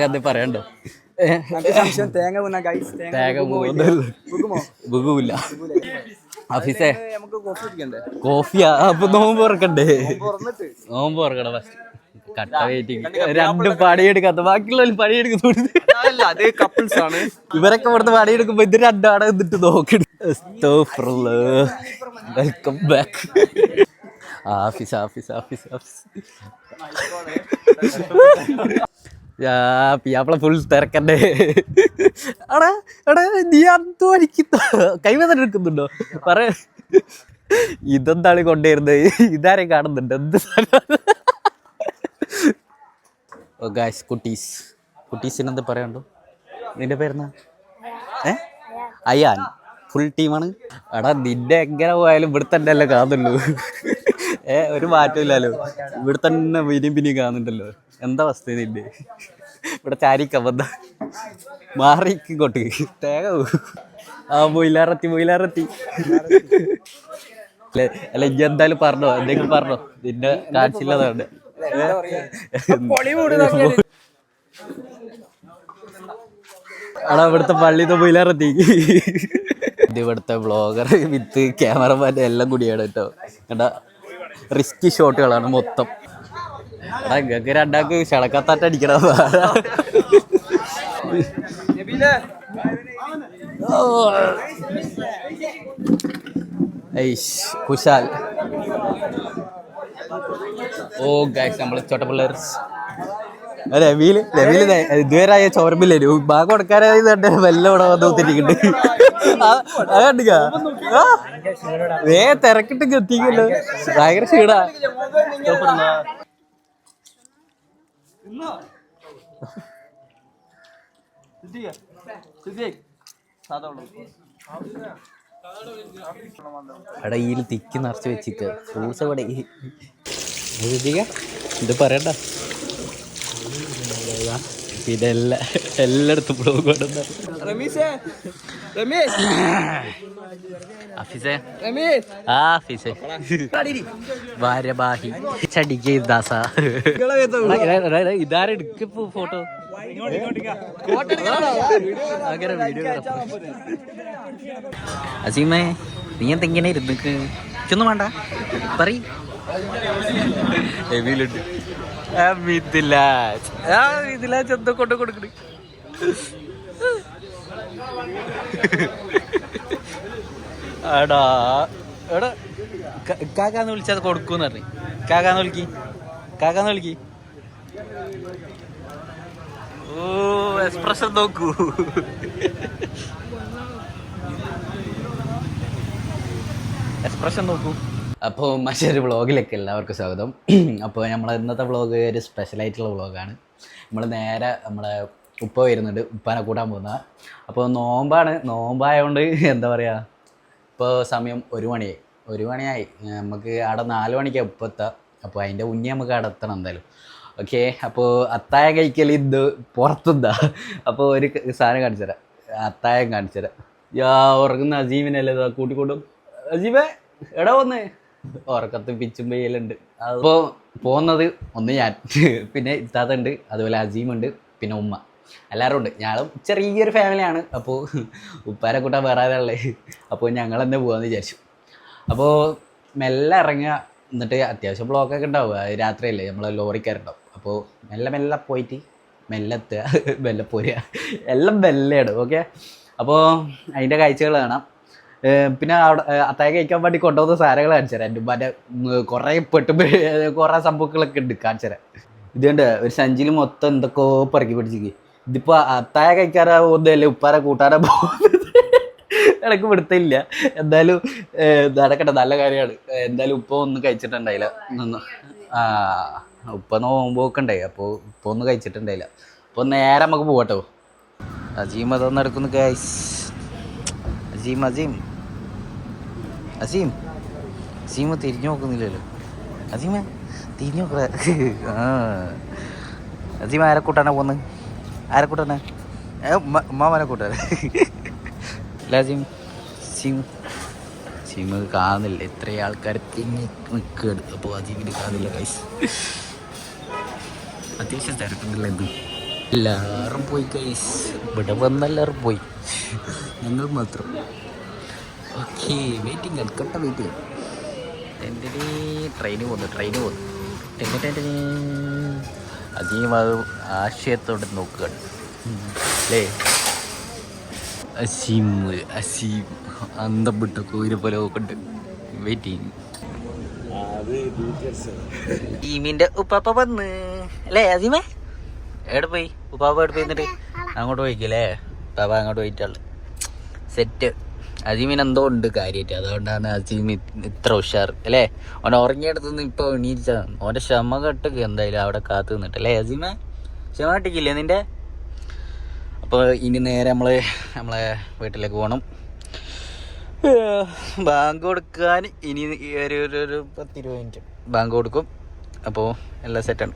അത് പറയണ്ടോ? തേങ്ങ ബുഗുമില്ല. ഓഫീസേ നമുക്ക് കോഫി കുടിക്കണ്ടേ? കോഫിയാ? അപ്പൊ നോമ്പ് തുറക്കണ്ടേ? നോമ്പ് തുറക്കണം ഫസ്റ്റ്. കട്ട വെയിറ്റിംഗ്. രണ്ടും പണിയെടുക്കാത്ത, ബാക്കിയുള്ള പണിയെടുക്കുന്നു. അത് കപ്പിൾസ് ആണ്. ഇവരൊക്കെ ഇവിടുന്ന് പണിയെടുക്കുമ്പോ ഇത് രണ്ടാണ് എന്നിട്ട് നോക്കണം. Welcome back. Office office office office. പിയാപ്പിള ഫുൾ തിരക്കണ്ടേ? എടാ എടാ നീ അധ്വാനിക്കുന്ന കൈവേദന എടുക്കുന്നുണ്ടോ? പറ. ഇതെന്താണ് കൊണ്ടുവരുന്നത്? ഇതാരെയും കാണുന്നുണ്ട്. എന്ത് ഗായ്സ്, കുട്ടീസ് കുട്ടീസിനെന്ത് പറയാണ്ടോ? നിന്റെ പേരെന്നാ? അയ്യാൻ. ഫുൾ ടീമാണ്. എടാ നിന്റെ എങ്ങനെ പോയാലും ഇവിടെ തന്നെ അല്ലേ കാണുന്നുള്ളൂ. ഒരു മാറ്റമില്ലല്ലോ. ഇവിടെ തന്നെ പിന്നെയും കാണുന്നുണ്ടല്ലോ. എന്താ അവസ്ഥ നിന്റെ? ഇവിടെ ചാരിക്കവന്ത മാറിക്കോട്ട് തേങ്ങ. മൊയിലാറത്തി അല്ല ഇജ്ജ് എന്തായാലും പറഞ്ഞോ, എന്തെങ്കിലും പറഞ്ഞോ. നിന്റെ കാണിച്ചില്ലതാണ്. എടാ ഇവിടുത്തെ പള്ളിന്ന് മൊയിലാറത്തി. ഇത് ഇവിടുത്തെ വ്ളോഗർ വിത്ത് ക്യാമറമാൻ എല്ലാം കൂടിയാണ് കേട്ടോ. എടാ റിസ്കി ഷോട്ടുകളാണ് മൊത്തം. എടാ ഇങ്ങക്ക് രണ്ടാൾക്ക് ഷടക്കത്താറ്റടിക്കണം. കുശാൽ. ഓ ഗൈസ്, നമ്മള് ചോട്ടപ്പിള്ളേഴ്സ്. രവിയില് ഇതുവരെ ചോരമ്പില്ലേനു ഭാഗം കൊടുക്കാനായി തന്നെ വല്ല ഇവിടെ വന്ന് ഒത്തിരിക്കുന്നുണ്ട്. കണ്ടിക്ക തിരക്കിട്ട് എത്തിക്കല്ലോ. ഭയങ്കര ക്ഷീടാ. എടാ ഈ തിക്കി നിറച്ച് വെച്ചിക്ക ഫ്രൂട്ട്സ് ഇവിടെ. ഇത് പറയണ്ട. പിന്നെ എല്ലായിടത്തും ബ്ലോഗ് ഇതാരെടുക്ക ഫോട്ടോ? അസീമേ നീ എന്തെങ്ങനെ ഇരുന്നിക്ക്? ഇതൊന്നും വേണ്ട പറയ്. എന്താ കൊണ്ട് കൊടുക്കണ? എടാ എടാ കാക്കാന്ന് വിളിച്ചത് കൊടുക്കൂന്ന് പറഞ്ഞു. കാക്കാന്ന് വിളിക്ക്. ഓ എക്സ്പ്രഷൻ നോക്കൂ. അപ്പോൾ മറ്റൊരു വ്ളോഗിലേക്ക് എല്ലാവർക്കും സ്വാഗതം. അപ്പോൾ നമ്മൾ ഇന്നത്തെ വ്ളോഗ് ഒരു സ്പെഷ്യലായിട്ടുള്ള വ്ളോഗാണ്. നമ്മൾ നേരെ നമ്മളെ ഉപ്പ വരുന്നുണ്ട്, ഉപ്പാനെ കൂട്ടാൻ പോകുന്നത്. അപ്പോൾ നോമ്പായതുകൊണ്ട് എന്താ പറയുക, ഇപ്പോൾ സമയം 1 മണിയായി. നമുക്ക് അവിടെ 4 മണിക്കാണ് ഉപ്പ എത്താം. അപ്പോൾ അതിൻ്റെ മുന്നേ നമുക്ക് അവിടെ എത്തണം എന്തായാലും. ഓക്കെ, അപ്പോൾ അത്തായം കഴിക്കൽ ഇത് പുറത്തുനിന്നാ. അപ്പോൾ ഒരു സാധനം കാണിച്ചു തരാം, അത്തായം കാണിച്ചു തരാം. ഉറങ്ങുന്ന അസീമിനല്ലേ കൂട്ടിക്കൊണ്ടും. അസീമേ എടാ വന്ന് ഉറക്കത്ത് പിച്ചും പെയ്യലുണ്ട്. അപ്പോൾ പോകുന്നത് ഒന്ന് ഞാൻ, പിന്നെ ഇത്താത്തുണ്ട്, അതുപോലെ അസീമുണ്ട്, പിന്നെ ഉമ്മ, എല്ലാവരും ഉണ്ട്. ഞങ്ങളും ചെറിയൊരു ഫാമിലിയാണ്. അപ്പോൾ ഉപ്പാരെ കൂട്ടാൻ വേറെ ഉള്ളത്. അപ്പോൾ ഞങ്ങൾ തന്നെ പോകാമെന്ന് വിചാരിച്ചു. അപ്പോൾ മെല്ലെ ഇറങ്ങുക, എന്നിട്ട് അത്യാവശ്യം ബ്ലോക്കൊക്കെ ഉണ്ടാവുക. രാത്രിയല്ലേ, നമ്മൾ ലോറിക്കാരുണ്ടാവും. അപ്പോൾ മെല്ലെ പോയിട്ട് മെല്ലെ എത്തുക, മെല്ലെ പോരുക, എല്ലാം മെല്ലെയാണ്. ഓക്കെ, അപ്പോൾ അതിൻ്റെ കാഴ്ചകൾ കാണാം. പിന്നെ അവിടെ അത്താഴം കഴിക്കാൻ വേണ്ടി കൊണ്ടുപോകുന്ന സാധനങ്ങൾ കാണിച്ചു തരാം. എൻ്റെ ഉമ്മാൻ്റെ കുറേ കുറേ സംഭവങ്ങളൊക്കെ ഉണ്ട്, കാണിച്ചു തരാം. ഇതുകൊണ്ട് ഒരു സഞ്ചിയിൽ മൊത്തം എന്തൊക്കെയോ പറക്കി പിടിച്ചിരിക്കും. ഇതിപ്പോൾ അത്താഴം കഴിക്കാറാവുന്നതല്ലേ, ഉപ്പാരെ കൂട്ടാനാ പോകുന്നത്. ഇടയ്ക്ക് പിടുത്തില്ല. എന്തായാലും നടക്കട്ടെ, നല്ല കാര്യമാണ്. എന്തായാലും ഉപ്പ ഒന്നും കഴിച്ചിട്ടുണ്ടായില്ല. ഉപ്പ നോമ്പൊക്കെ ഉണ്ടായി. അപ്പോൾ ഉപ്പ ഒന്നും കഴിച്ചിട്ടുണ്ടായില്ല. അപ്പോൾ നേരെ നമുക്ക് പോകട്ടോ. അസീം അതൊന്നും നടക്കുന്നു ഗൈസ്. അസീം തിരിഞ്ഞു നോക്കുന്നില്ലല്ലോ. അസീമേ തിരിഞ്ഞു നോക്ക. അസീം ആരെ കൂട്ടാനാ പോകുന്നത്? ഉമ്മാമനെ കൂട്ടാൻ. സീമ കാണുന്നില്ല, ഇത്രയും ആൾക്കാർ തിങ്ങി നിൽക്കുകയാണ്. അപ്പോൾ അജീമിന് കാണുന്നില്ല ഗൈസ്. അത്യാവശ്യം തിരക്കുന്നില്ല. എന്ത് എല്ലാവരും പോയി ഗൈസ്, ഇവിടെ വന്നെല്ലാവരും പോയി, ഞങ്ങൾ മാത്രം. ഓക്കെ വെയിറ്റിംഗ് ആണ്, കട്ട വെയിറ്റിംഗ്. ട്രെയിന് പോകുന്നു. അജീം അത് ആശയത്തോടെ നോക്കുകയാണ് അല്ലേ. അസീം അന്തം വിട്ട കോയിനെ പോലെ നോക്കണ്ട്. വെയിറ്റിംഗ്. ടീമിന്റെ ഉപ്പാപ്പ വന്ന് അല്ലേ അസീമേ? എവിടെ പോയി ഉപ്പാപ്പ? എവിടെ പോയി? എന്നിട്ട് അങ്ങോട്ട് പോയിക്കല്ലേ? ഉപ്പാപ്പ അങ്ങോട്ട് പോയിട്ടുള്ളു. സെറ്റ്. അസീമിന് എന്തോ ഉണ്ട് കാര്യമായിട്ട്, അതുകൊണ്ടാണ് അസീം ഇത്ര ഉഷാർ അല്ലേ. ഓൻ ഉറങ്ങിയെടുത്തുനിന്ന് ഇപ്പോൾ എണീച്ചാണ്. ഓൻ്റെ ക്ഷമ കെട്ടൊക്കെ എന്തായാലും അവിടെ കാത്തു നിന്നിട്ട് അല്ലേ അസീമേ? ക്ഷമ കെട്ടിക്കില്ലേ നിൻ്റെ? അപ്പോൾ ഇനി നേരെ നമ്മളെ വീട്ടിലേക്ക് പോകണം. ബാങ്ക് കൊടുക്കാൻ ഇനി ഒരു 10-20 മിനിറ്റ് ബാങ്ക് കൊടുക്കും. അപ്പോൾ എല്ലാം സെറ്റാണ്.